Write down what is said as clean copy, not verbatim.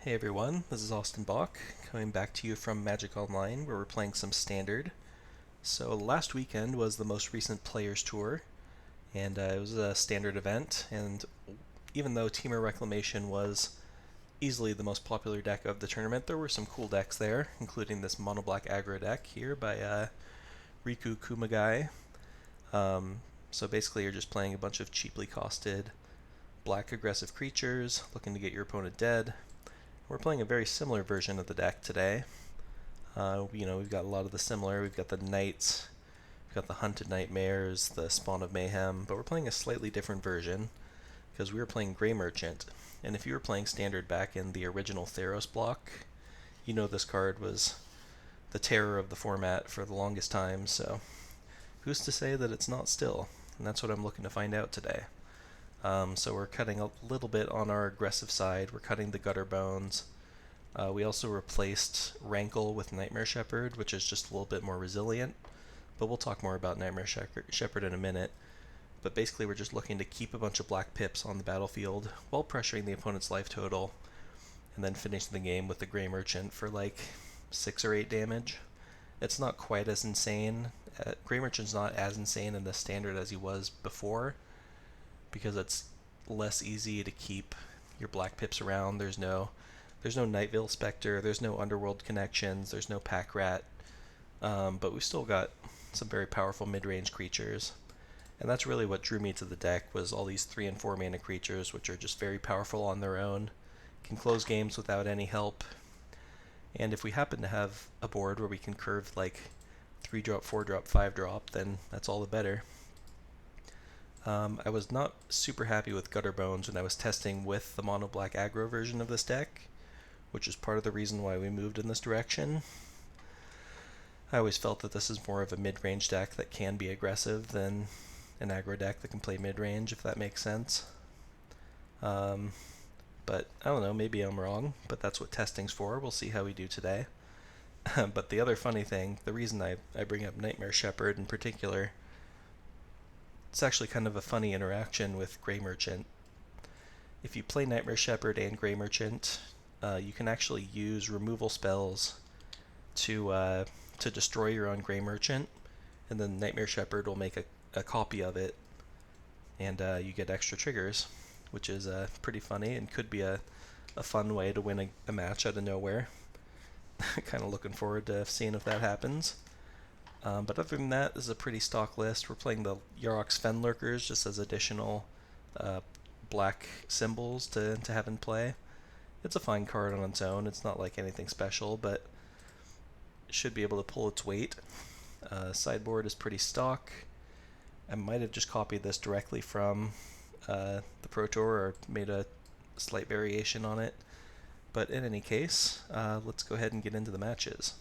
Hey everyone, this is Austin Bach, coming back to you from Magic Online, where we're playing some Standard. So last weekend was the most recent Players Tour, and it was a Standard event, and even though Temur Reclamation was easily the most popular deck of the tournament, there were some cool decks there, including this Monoblack aggro deck here by Riku Kumagai. So basically you're just playing a bunch of cheaply costed black aggressive creatures, looking to get your opponent dead. We're playing a very similar version of the deck today. We've got a lot of the similar. We've got the Knights, we've got the Hunted Nightmares, the Spawn of Mayhem, but we're playing a slightly different version because we were playing Grey Merchant. And if you were playing Standard back in the original Theros block, you know this card was the terror of the format for the longest time, so who's to say that it's not still? And that's what I'm looking to find out today. So we're cutting a little bit on our aggressive side. We're cutting the Gutter Bones. We also replaced Rankle with Nightmare Shepherd, which is just a little bit more resilient. But we'll talk more about Nightmare Shepherd in a minute. But basically we're just looking to keep a bunch of black pips on the battlefield while pressuring the opponent's life total, and then finishing the game with the Grey Merchant for like 6 or 8 damage. It's not quite as insane. Grey Merchant's not as insane in the Standard as he was before, because it's less easy to keep your black pips around. There's no Night Veil Spectre, there's no Underworld connections, there's no Pack Rat, but we've still got some very powerful mid-range creatures. And that's really what drew me to the deck, was all these 3 and 4 mana creatures, which are just very powerful on their own, can close games without any help. And if we happen to have a board where we can curve like 3-drop, 4-drop, 5-drop, then that's all the better. I was not super happy with Gutter Bones when I was testing with the Monoblack aggro version of this deck, which is part of the reason why we moved in this direction. I always felt that this is more of a mid-range deck that can be aggressive than an aggro deck that can play mid-range, if that makes sense. But I don't know, maybe I'm wrong, but that's what testing's for. We'll see how we do today. But the other funny thing, the reason I bring up Nightmare Shepherd in particular, it's actually kind of a funny interaction with Grey Merchant. If you play Nightmare Shepherd and Grey Merchant, you can actually use removal spells to destroy your own Grey Merchant, and then Nightmare Shepherd will make a copy of it, and you get extra triggers, which is pretty funny and could be a fun way to win a match out of nowhere. Kind of looking forward to seeing if that happens. But other than that, this is a pretty stock list. We're playing the Yarok's Fenlurkers just as additional black symbols to have in play. It's a fine card on its own. It's not like anything special, but it should be able to pull its weight. Sideboard is pretty stock. I might have just copied this directly from the Pro Tour or made a slight variation on it. But in any case, let's go ahead and get into the matches.